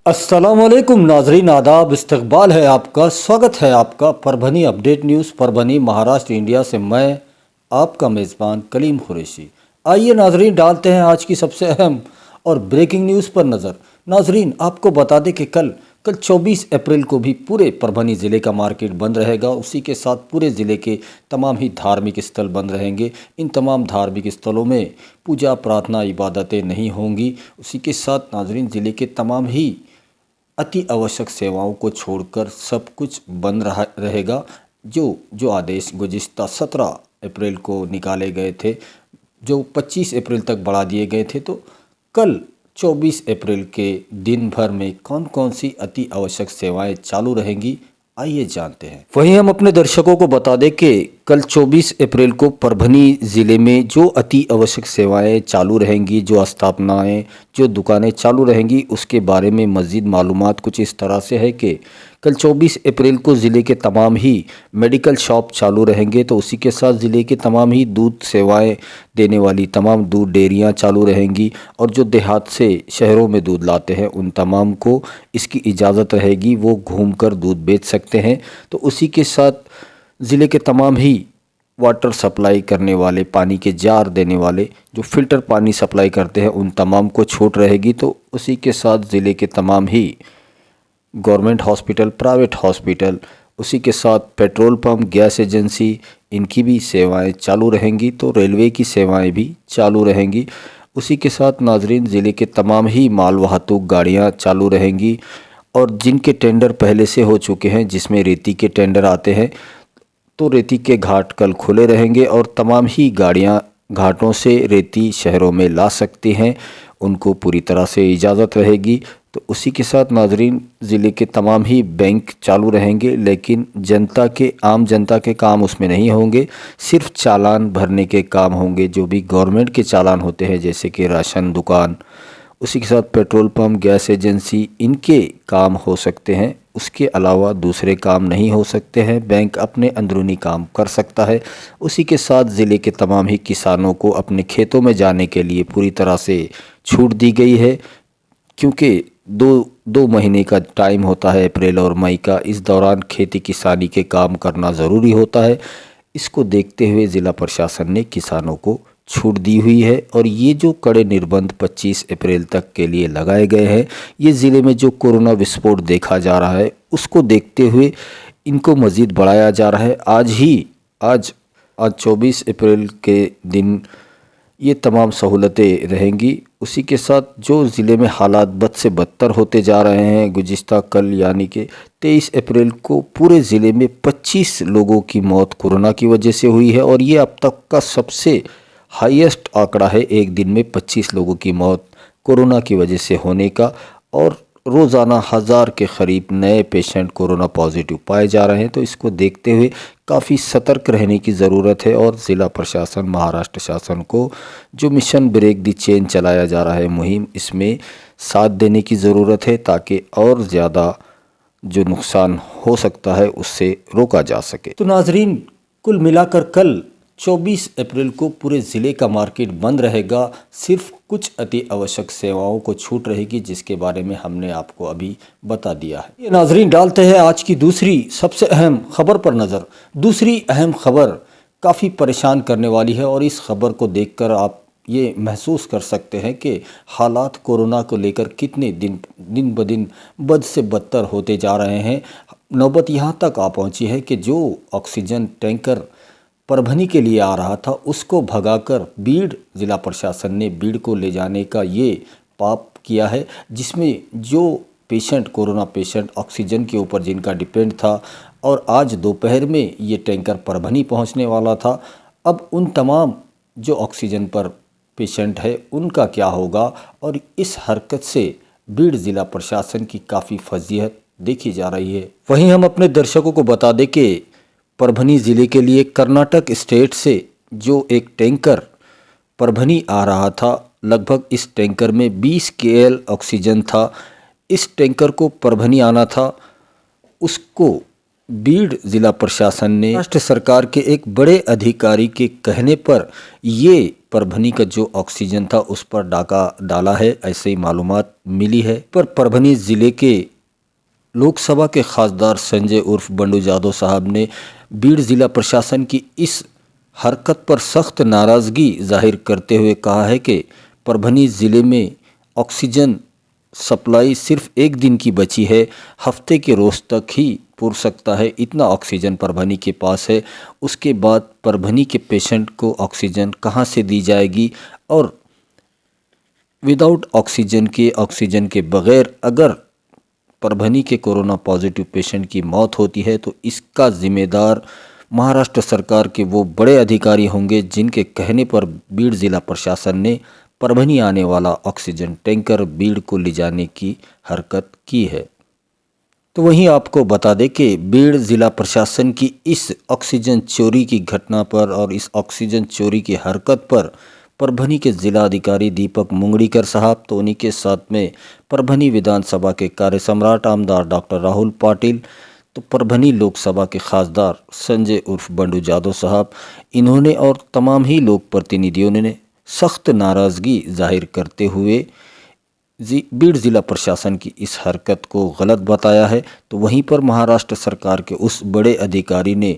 अस्सलामुअलैकुम नाजरीन, आदाब, इस्तकबाल है आपका, स्वागत है आपका Parbhani update news Parbhani Maharashtra India से। मैं आपका मेज़बान कलीम कुरैशी। आइए नाजरीन, डालते हैं आज की सबसे अहम और ब्रेकिंग न्यूज़ पर नज़र। नाजरीन, आपको बता दें कि कल 24 अप्रैल को भी पूरे परभनी ज़िले का मार्केट बंद रहेगा। उसी के साथ पूरे ज़िले के तमाम ही धार्मिक स्थल बंद रहेंगे। इन तमाम धार्मिक स्थलों में पूजा प्रार्थना इबादतें नहीं होंगी। उसी के साथ नाजरीन, ज़िले के तमाम ही अति आवश्यक सेवाओं को छोड़कर सब कुछ बंद रहेगा। जो आदेश गुज़िश्ता 17 अप्रैल को निकाले गए थे, जो 25 अप्रैल तक बढ़ा दिए गए थे, तो कल 24 अप्रैल के दिन भर में कौन कौन सी अति आवश्यक सेवाएं चालू रहेंगी, आइए जानते हैं। वहीं हम अपने दर्शकों को बता दें कि कल 24 अप्रैल को परभनी ज़िले में जो अति आवश्यक सेवाएं चालू रहेंगी, जो स्थापनाएं, जो दुकानें चालू रहेंगी, उसके बारे में मज़ीद मालूमात कुछ इस तरह से है कि कल 24 अप्रैल को ज़िले के तमाम ही मेडिकल शॉप चालू रहेंगे। तो उसी के साथ ज़िले के तमाम ही दूध सेवाएं देने वाली तमाम दूध डेयरियां चालू रहेंगी, और जो देहात से शहरों में दूध लाते हैं उन तमाम को इसकी इजाज़त रहेगी, वो घूमकर दूध बेच सकते हैं। तो उसी के साथ ज़िले के तमाम ही वाटर सप्लाई करने वाले, पानी के जार देने वाले, जो फ़िल्टर पानी सप्लाई करते हैं, उन तमाम को छूट रहेगी। तो उसी के साथ ज़िले के तमाम ही गवर्नमेंट हॉस्पिटल, प्राइवेट हॉस्पिटल, उसी के साथ पेट्रोल पंप, गैस एजेंसी, इनकी भी सेवाएं चालू रहेंगी। तो रेलवे की सेवाएं भी चालू रहेंगी। उसी के साथ नाजरीन, ज़िले के तमाम ही माल वाहतूक गाड़ियाँ चालू रहेंगी, और जिनके टेंडर पहले से हो चुके हैं, जिसमें रेती के टेंडर आते हैं, तो रेती के घाट कल खुले रहेंगे, और तमाम ही गाड़ियाँ घाटों से रेती शहरों में ला सकती हैं, उनको पूरी तरह से इजाज़त रहेगी। तो उसी के साथ नाजरीन, ज़िले के तमाम ही बैंक चालू रहेंगे, लेकिन आम जनता के काम उसमें नहीं होंगे, सिर्फ चालान भरने के काम होंगे, जो भी गवर्नमेंट के चालान होते हैं, जैसे कि राशन दुकान, उसी के साथ पेट्रोल पंप, गैस एजेंसी, इनके काम हो सकते हैं। उसके अलावा दूसरे काम नहीं हो सकते हैं। बैंक अपने अंदरूनी काम कर सकता है। उसी के साथ ज़िले के तमाम ही किसानों को अपने खेतों में जाने के लिए पूरी तरह से छूट दी गई है, क्योंकि दो महीने का टाइम होता है, अप्रैल और मई का। इस दौरान खेती किसानी के काम करना ज़रूरी होता है। इसको देखते हुए ज़िला प्रशासन ने किसानों को छूट दी हुई है, और ये जो कड़े निर्बंध 25 अप्रैल तक के लिए लगाए गए हैं, ये ज़िले में जो कोरोना विस्फोट देखा जा रहा है, उसको देखते हुए इनको मज़ीद बढ़ाया जा रहा है। आज 24 अप्रैल के दिन ये तमाम सहूलतें रहेंगी। उसी के साथ जो ज़िले में हालात बद से बदतर होते जा रहे हैं, गुज़िश्ता कल यानी कि 23 अप्रैल को पूरे ज़िले में 25 लोगों की मौत कोरोना की वजह से हुई है, और ये अब तक का सबसे हाईएस्ट आंकड़ा है, एक दिन में 25 लोगों की मौत कोरोना की वजह से होने का। और रोज़ाना 1000 के करीब नए पेशेंट कोरोना पॉजिटिव पाए जा रहे हैं। तो इसको देखते हुए काफ़ी सतर्क रहने की ज़रूरत है, और ज़िला प्रशासन, महाराष्ट्र शासन को जो मिशन ब्रेक द चेन चलाया जा रहा है मुहिम, इसमें साथ देने की ज़रूरत है, ताकि और ज़्यादा जो नुकसान हो सकता है उससे रोका जा सके। तो नाजरीन, कुल मिलाकर कल 24 अप्रैल को पूरे ज़िले का मार्केट बंद रहेगा। सिर्फ कुछ अति आवश्यक सेवाओं को छूट रहेगी, जिसके बारे में हमने आपको अभी बता दिया है। ये नाजरीन, डालते हैं आज की दूसरी सबसे अहम खबर पर नज़र। दूसरी अहम खबर काफ़ी परेशान करने वाली है, और इस खबर को देखकर आप ये महसूस कर सकते हैं कि हालात कोरोना को लेकर कितने दिन ब दिन बद से बदतर होते जा रहे हैं। नौबत यहाँ तक आ पहुँची है कि जो ऑक्सीजन टैंकर परभनी के लिए आ रहा था, उसको भगाकर बीड़ ज़िला प्रशासन ने बीड़ को ले जाने का ये पाप किया है, जिसमें जो पेशेंट, कोरोना पेशेंट ऑक्सीजन के ऊपर जिनका डिपेंड था, और आज दोपहर में ये टैंकर परभनी पहुंचने वाला था। अब उन तमाम जो ऑक्सीजन पर पेशेंट है, उनका क्या होगा, और इस हरकत से बीड़ ज़िला प्रशासन की काफ़ी फजीहत देखी जा रही है। वहीं हम अपने दर्शकों को बता दें कि परभनी ज़िले के लिए कर्नाटक स्टेट से जो एक टैंकर परभनी आ रहा था, लगभग इस टैंकर में 20 KL ऑक्सीजन था। इस टैंकर को परभनी आना था, उसको बीड़ ज़िला प्रशासन ने राष्ट्र सरकार के एक बड़े अधिकारी के कहने पर ये परभनी का जो ऑक्सीजन था उस पर डाका डाला है, ऐसे ही मालूमात मिली है। पर परभनी ज़िले के लोकसभा के खासदार संजय उर्फ बंडू जादव साहब ने बीड़ ज़िला प्रशासन की इस हरकत पर सख्त नाराज़गी जाहिर करते हुए कहा है कि परभनी ज़िले में ऑक्सीजन सप्लाई सिर्फ एक दिन की बची है, हफ्ते के रोज़ तक ही पूर सकता है, इतना ऑक्सीजन परभनी के पास है। उसके बाद परभनी के पेशेंट को ऑक्सीजन कहाँ से दी जाएगी, और विदाउट ऑक्सीजन के बग़ैर अगर परभनी के कोरोना पॉजिटिव पेशेंट की मौत होती है तो इसका जिम्मेदार महाराष्ट्र सरकार के वो बड़े अधिकारी होंगे जिनके कहने पर बीड़ ज़िला प्रशासन ने परभनी आने वाला ऑक्सीजन टैंकर बीड़ को ले जाने की हरकत की है। तो वहीं आपको बता दें कि बीड़ ज़िला प्रशासन की इस ऑक्सीजन चोरी की घटना पर और इस ऑक्सीजन चोरी की हरकत पर परभनी के ज़िला अधिकारी दीपक मुंगड़ीकर साहब, तो उन्हीं के साथ में परभनी विधानसभा के कार्य सम्राट आमदार डॉक्टर राहुल पाटिल, तो परभनी लोकसभा के खासदार संजय उर्फ बंडू जादव साहब, इन्होंने और तमाम ही लोक प्रतिनिधियों ने सख्त नाराज़गी जाहिर करते हुए बीड़ ज़िला प्रशासन की इस हरकत को गलत बताया है। तो वहीं पर महाराष्ट्र सरकार के उस बड़े अधिकारी ने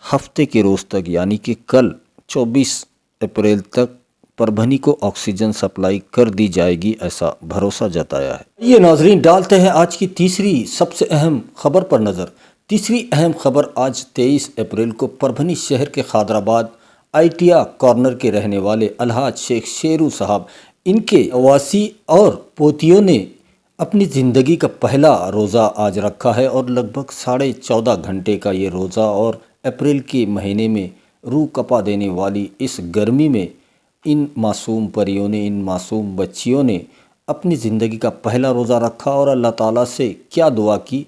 हफ्ते के रोज़ तक यानी कि कल 24 अप्रैल तक परभनी को ऑक्सीजन सप्लाई कर दी जाएगी, ऐसा भरोसा जताया है। ये नाजरीन, डालते हैं आज की तीसरी सबसे अहम खबर पर नज़र। तीसरी अहम खबर आज 23 अप्रैल को परभनी शहर के खादराबाद आईटिया कॉर्नर के रहने वाले अलहाज शेख शेरू साहब, इनके अवासी और पोतियों ने अपनी ज़िंदगी का पहला रोज़ा आज रखा है और लगभग 14.5 घंटे का ये रोज़ा, और अप्रैल के महीने में रूह कपा देने वाली इस गर्मी में इन मासूम परियों ने, इन मासूम बच्चियों ने अपनी ज़िंदगी का पहला रोज़ा रखा और अल्लाह ताला से क्या दुआ की,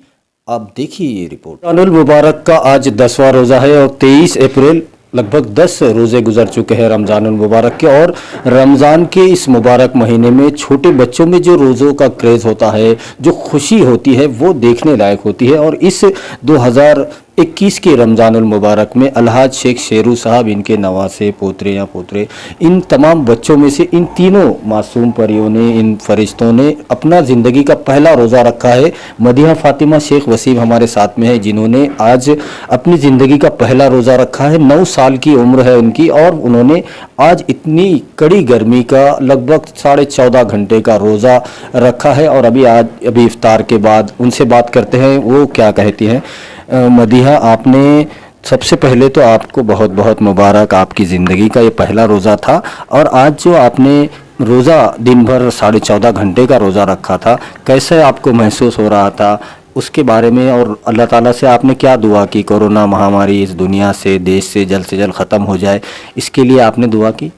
आप देखिए ये रिपोर्ट। रमज़ानुल मुबारक का आज 10वां रोज़ा है और 23 अप्रैल लगभग 10 रोज़े गुजर चुके हैं रमज़ानुल मुबारक के, और रमज़ान के इस मुबारक महीने में छोटे बच्चों में जो रोज़ों का क्रेज़ होता है, जो खुशी होती है, वो देखने लायक होती है। और इस 2021 के रमज़ानुल मुबारक में अलहाज शेख शेरू साहब, इनके नवासे पोतरे या पोतरे, इन तमाम बच्चों में से इन तीनों मासूम परियों ने, इन फरिश्तों ने अपना ज़िंदगी का पहला रोज़ा रखा है। मदीहा फातिमा शेख वसीम हमारे साथ में है, जिन्होंने आज अपनी ज़िंदगी का पहला रोज़ा रखा है। 9 साल की उम्र है उनकी, और उन्होंने आज इतनी कड़ी गर्मी का लगभग 14.5 घंटे का रोज़ा रखा है। और अभी इफ्तार के बाद उनसे बात करते हैं, वो क्या कहती हैं। मदीहा, आपने सबसे पहले तो आपको बहुत बहुत मुबारक, आपकी ज़िंदगी का ये पहला रोज़ा था, और आज जो आपने रोज़ा दिन भर 14.5 घंटे का रोज़ा रखा था, कैसे आपको महसूस हो रहा था उसके बारे में, और अल्लाह ताला से आपने क्या दुआ की, कोरोना महामारी इस दुनिया से, देश से जल्द ख़त्म हो जाए, इसके लिए आपने दुआ की?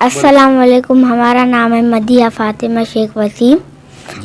अस्सलाम वालेकुम, हमारा नाम है मदीहा फातिमा शेख वसीम।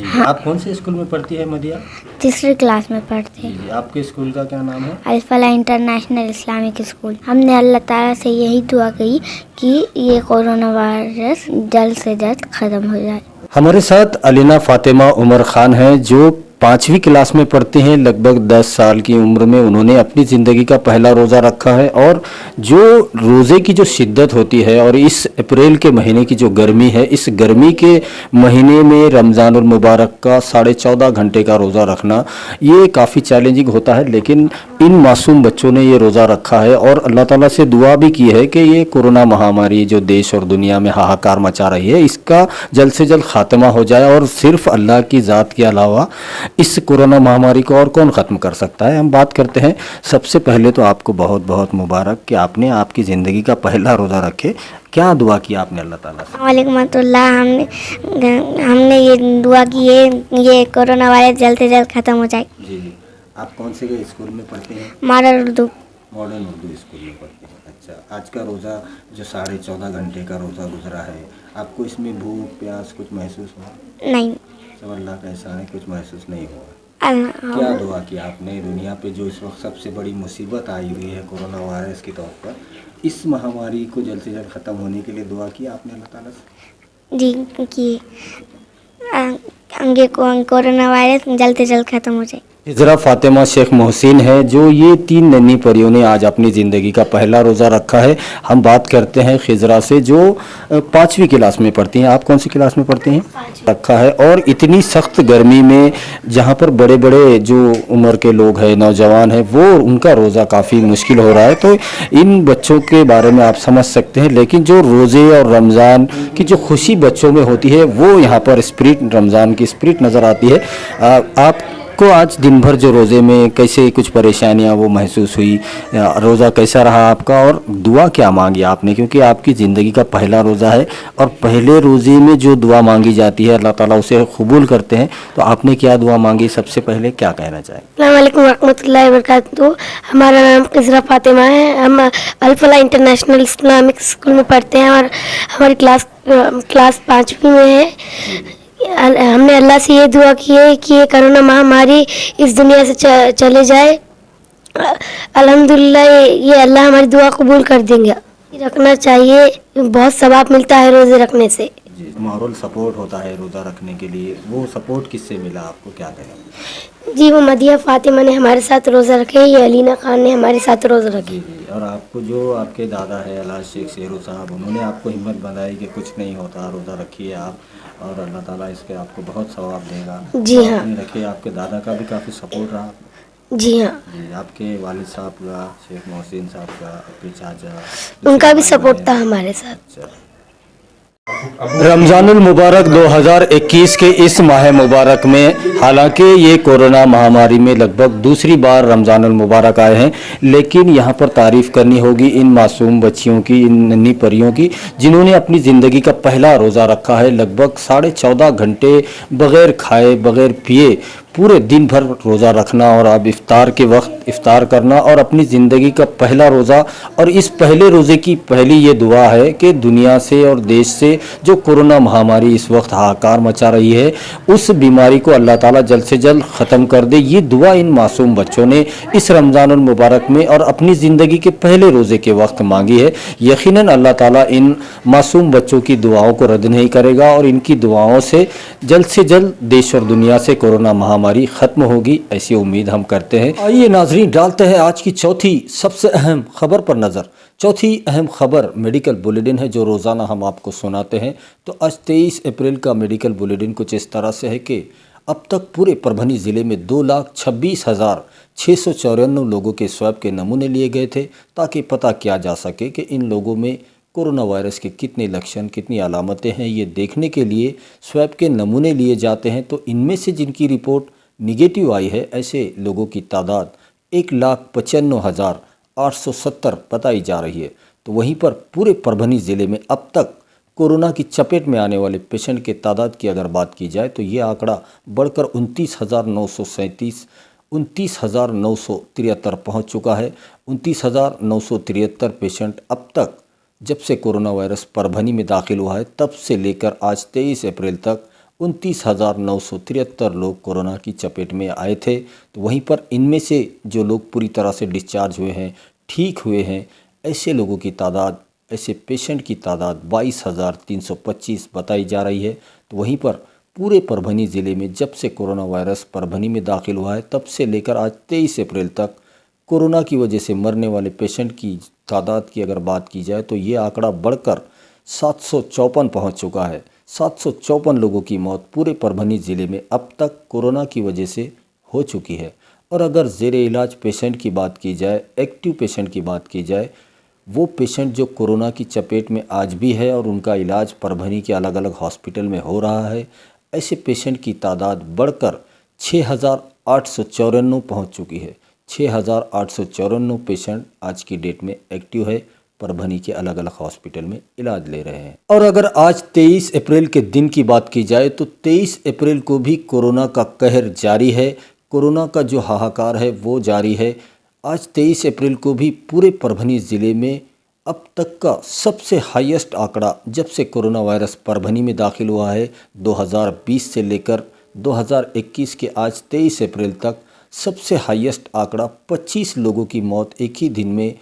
हाँ। आप कौन से स्कूल में पढ़ती है मदीहा? 3री क्लास में पढ़ते हैं। आपके स्कूल का क्या नाम है? Al Falah international Islamic school. हमने अल्लाह ताला से यही दुआ की कि ये कोरोना वायरस जल्द से जल्द ख़त्म हो जाए। हमारे साथ अलीना फातिमा उमर खान हैं, जो 5वीं क्लास में पढ़ते हैं। लगभग 10 साल की उम्र में उन्होंने अपनी ज़िंदगी का पहला रोज़ा रखा है, और जो रोज़े की जो शिद्दत होती है और इस अप्रैल के महीने की जो गर्मी है, इस गर्मी के महीने में रमज़ानुल मुबारक का 14.5 घंटे का रोज़ा रखना ये काफ़ी चैलेंजिंग होता है। लेकिन इन मासूम बच्चों ने ये रोज़ा रखा है और अल्लाह ताला से दुआ भी की है कि ये कोरोना महामारी जो देश और दुनिया में हाहाकार मचा रही है, इसका जल्द से जल्द ख़ात्मा हो जाए, और सिर्फ अल्लाह की ज़ात के अलावा इस कोरोना महामारी को और कौन ख़त्म कर सकता है। हम बात करते हैं, सबसे पहले तो आपको बहुत बहुत मुबारक कि आपने आपकी ज़िंदगी का पहला रोज़ा रखे। क्या दुआ किया आपने अल्लाह ताला से? वालेकुम रहमतुल्लाह, हमने ये दुआ की है ये कोरोना वायरस जल्द से जल्द ख़त्म हो जाए। जी। आप कौन से स्कूल में पढ़ते हैं? मॉडर्न उर्दू स्कूल में पढ़ते हैं। अच्छा, आज का रोज़ा जो 14.5 घंटे का रोज़ा गुजरा है, आपको इसमें भूख प्यास कुछ महसूस हुआ? नहीं। सब अल्लाह का एहसान है, कुछ महसूस नहीं हुआ। क्या दुआ किया आपने? दुनिया पे जो इस वक्त सबसे बड़ी मुसीबत आई हुई है कोरोना वायरस के तौर पर, इस महामारी को जल्द से जल्द ख़त्म होने के लिए दुआ किया आपने अल्लाह ताला से? जी, कि कोरोना वायरस जल्द से जल्द ख़त्म हो जाए। हिजरा फातिमा शेख मोहसिन है जो ये 3 नन्ही परियों ने आज अपनी ज़िंदगी का पहला रोज़ा रखा है। हम बात करते हैं खिजरा से जो 5वीं क्लास में पढ़ती हैं। आप कौन सी क्लास में पढ़ती हैं? रखा है। और इतनी सख्त गर्मी में जहाँ पर बड़े बड़े जो उम्र के लोग हैं, नौजवान हैं, वो उनका रोज़ा काफ़ी मुश्किल हो रहा है। तो इन बच्चों के बारे में आप समझ सकते हैं। लेकिन जो रोज़े और रमज़ान की जो खुशी बच्चों में होती है वो यहाँ पर स्पिरिट, रमज़ान की स्पिरिट नज़र आती है। आपको आज दिन भर जो रोज़े में कैसे कुछ परेशानियाँ वो महसूस हुई, रोज़ा कैसा रहा आपका और दुआ क्या मांगी आपने? क्योंकि आपकी ज़िंदगी का पहला रोज़ा है और पहले रोज़े में जो दुआ मांगी जाती है अल्लाह ताला उसे कबूल करते हैं। तो आपने क्या दुआ मांगी, सबसे पहले क्या कहना चाहें? अस्सलाम वालेकुम रहमतुल्लाहि व बरकातहू। हमारा नाम हिजरा फातिमा है। हम अल-फलाह इंटरनेशनल इस्लामिक स्कूल में पढ़ते हैं और हमारी क्लास 5वीं में है। हमने अल्लाह से ये दुआ की है कि ये कोरोना महामारी इस दुनिया से चले जाए। अल्हम्दुलिल्लाह ये अल्लाह हमारी दुआ कबूल कर देंगे। रखना चाहिए, बहुत सवाब मिलता है रोज़े रखने से। जी, मॉरल सपोर्ट होता है रोज़ा रखने के लिए, वो सपोर्ट किससे मिला आपको, क्या कहें? जी, वो मदिया फातिमा ने हमारे साथ रोज़ा रखे, ये अलीना खान ने हमारे साथ रोज़ा रखे। जी जी। और आपको जो आपके दादा है अलाज शेख शेरू साहब, उन्होंने आपको हिम्मत बनाई कि कुछ नहीं होता, रोज़ा रखिए आप और अल्लाह ताला इसके आपको बहुत सवाब देगा। जी हाँ। आपने रखे, आपके दादा का भी काफ़ी सपोर्ट रहा। जी हाँ, जी, आपके वालिद साहब का, शेख मोहसिन साहब का, आपके चाचा, उनका भी भाई सपोर्ट बहन। था हमारे साथ। अच्छा। रमज़ानुल मुबारक 2021 के इस माह मुबारक में हालांकि ये कोरोना महामारी में लगभग दूसरी बार रमज़ानुल मुबारक आए हैं, लेकिन यहाँ पर तारीफ़ करनी होगी इन मासूम बच्चियों की, इन नन्ही परियों की, जिन्होंने अपनी ज़िंदगी का पहला रोज़ा रखा है। लगभग 14.5 घंटे बग़ैर खाए बग़ैर पिए पूरे दिन भर रोज़ा रखना और अब इफ्तार के वक्त इफ्तार करना और अपनी ज़िंदगी का पहला रोज़ा। और इस पहले रोज़े की पहली ये दुआ है कि दुनिया से और देश से जो कोरोना महामारी इस वक्त हाहाकार मचा रही है, उस बीमारी को अल्लाह ताला जल्द से जल्द ख़त्म कर दे। ये दुआ इन मासूम बच्चों ने इस रमज़ानुल मुबारक में और अपनी ज़िंदगी के पहले रोज़े के वक्त मांगी है। यकीनन अल्लाह ताला इन मासूम बच्चों की दुआओं को रद्द नहीं करेगा और इनकी दुआओं से जल्द देश और दुनिया से कोरोना महामारी खत्म होगी, ऐसी उम्मीद हम करते हैं। आइए नाजरीन, डालते हैं आज की चौथी सबसे अहम खबर पर नज़र। चौथी अहम खबर मेडिकल बुलेटिन है जो रोज़ाना हम आपको सुनाते हैं। तो आज 23 अप्रैल का मेडिकल बुलेटिन कुछ इस तरह से है कि अब तक पूरे परभनी ज़िले में 2,26,694 लोगों के स्वैब के नमूने लिए गए थे ताकि पता किया जा सके कि इन लोगों में कोरोना वायरस के कितने लक्षण, कितनी अलामतें हैं। ये देखने के लिए स्वैब के नमूने लिए जाते हैं। तो इनमें से जिनकी रिपोर्ट निगेटिव आई है, ऐसे लोगों की तादाद 1,95,870 बताई जा रही है। तो वहीं पर पूरे परभनी ज़िले में अब तक कोरोना की चपेट में आने वाले पेशेंट के तादाद की अगर बात की जाए तो ये आंकड़ा बढ़कर 29,973 पहुँच चुका है। 29,973 पेशेंट अब तक जब से कोरोना वायरस परभनी में दाखिल हुआ है तब से लेकर आज 23 अप्रैल तक 29,973 लोग कोरोना की चपेट में आए थे। तो वहीं पर इनमें से जो लोग पूरी तरह से डिस्चार्ज हुए हैं, ठीक हुए हैं, ऐसे लोगों की तादाद, ऐसे पेशेंट की तादाद 22,325 बताई जा रही है। तो वहीं पर पूरे परभनी ज़िले में जब से कोरोना वायरस परभनी में दाखिल हुआ है तब से लेकर आज 23 अप्रैल तक कोरोना की वजह से मरने वाले पेशेंट की तादाद की अगर बात की जाए तो ये आंकड़ा बढ़कर 754 पहुंच चुका है। 754 लोगों की मौत पूरे परभनी ज़िले में अब तक कोरोना की वजह से हो चुकी है। और अगर ज़ेरे इलाज पेशेंट की बात की जाए, एक्टिव पेशेंट की बात की जाए, वो पेशेंट जो कोरोना की चपेट में आज भी है और उनका इलाज परभनी के अलग अलग हॉस्पिटल में हो रहा है, ऐसे पेशेंट की तादाद बढ़कर 6,894 पहुँच चुकी है। 6,894 पेशेंट आज की डेट में एक्टिव है, परभनी के अलग अलग हॉस्पिटल में इलाज ले रहे हैं। और अगर आज 23 अप्रैल के दिन की बात की जाए तो 23 अप्रैल को भी कोरोना का कहर जारी है, कोरोना का जो हाहाकार है वो जारी है। आज 23 अप्रैल को भी पूरे परभनी ज़िले में अब तक का सबसे हाईएस्ट आंकड़ा जब से कोरोना वायरस परभनी में दाखिल हुआ है 2020 से लेकर 2021 के आज 23 अप्रैल तक सबसे हाईएस्ट आंकड़ा 25 लोगों की मौत एक ही दिन में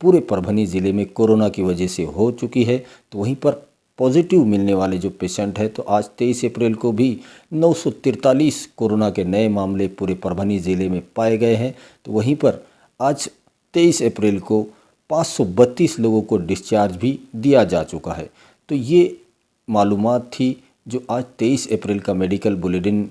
पूरे परभनी ज़िले में कोरोना की वजह से हो चुकी है। तो वहीं पर पॉजिटिव मिलने वाले जो पेशेंट है, तो आज 23 अप्रैल को भी 943 कोरोना के नए मामले पूरे परभनी ज़िले में पाए गए हैं। तो वहीं पर आज 23 अप्रैल को 532 लोगों को डिस्चार्ज भी दिया जा चुका है। तो ये मालूमात थी जो आज 23 अप्रैल का मेडिकल बुलेटिन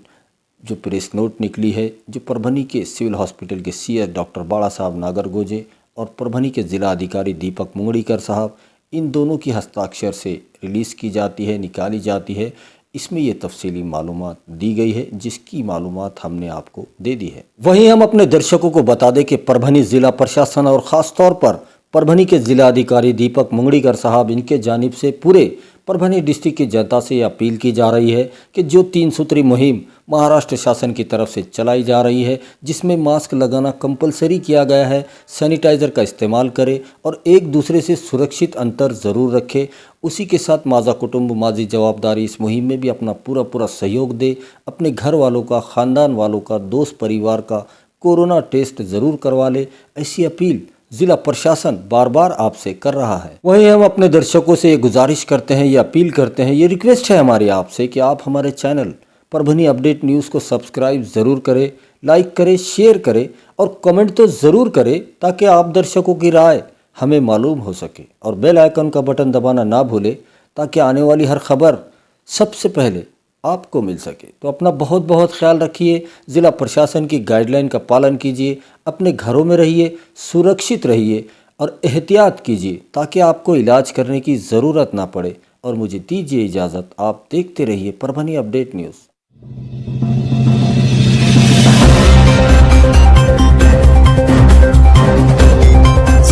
जो प्रेस नोट निकली है, जो परभनी के सिविल हॉस्पिटल के सीएस डॉक्टर बाड़ा साहब नागरगोजे और परभनी के ज़िला अधिकारी दीपक मुंगड़ीकर साहब, इन दोनों की हस्ताक्षर से रिलीज़ की जाती है, निकाली जाती है। इसमें ये तफसीली मालूमात दी गई है, जिसकी मालूमात हमने आपको दे दी है। वहीं हम अपने दर्शकों को बता दें कि परभनी ज़िला प्रशासन और ख़ास तौर पर परभनी के ज़िला अधिकारी दीपक मुंगड़ीकर साहब, इनके जानिब से पूरे परभनी डिस्ट्रिक्ट की जनता से अपील की जा रही है कि जो 3 सूत्री मुहिम महाराष्ट्र शासन की तरफ से चलाई जा रही है, जिसमें मास्क लगाना कंपलसरी किया गया है, सैनिटाइज़र का इस्तेमाल करें और एक दूसरे से सुरक्षित अंतर ज़रूर रखें। उसी के साथ माज़ा कुटुंब माजी जवाबदारी इस मुहिम में भी अपना पूरा सहयोग दे। अपने घर वालों का, ख़ानदान वालों का, दोस्त परिवार का कोरोना टेस्ट ज़रूर करवा ले। ऐसी अपील जिला प्रशासन बार बार आपसे कर रहा है। वहीं हम अपने दर्शकों से ये गुजारिश करते हैं, ये अपील करते हैं, ये रिक्वेस्ट है हमारी आपसे कि आप हमारे चैनल परभनी अपडेट न्यूज़ को सब्सक्राइब ज़रूर करें, लाइक करें, शेयर करें और कमेंट तो ज़रूर करें, ताकि आप दर्शकों की राय हमें मालूम हो सके। और बेल आइकन का बटन दबाना ना भूलें, ताकि आने वाली हर खबर सबसे पहले आपको मिल सके। तो अपना बहुत बहुत ख्याल रखिए, ज़िला प्रशासन की गाइडलाइन का पालन कीजिए, अपने घरों में रहिए, सुरक्षित रहिए और एहतियात कीजिए, ताकि आपको इलाज करने की ज़रूरत ना पड़े। और मुझे दीजिए इजाज़त, आप देखते रहिए परभनी अपडेट न्यूज़।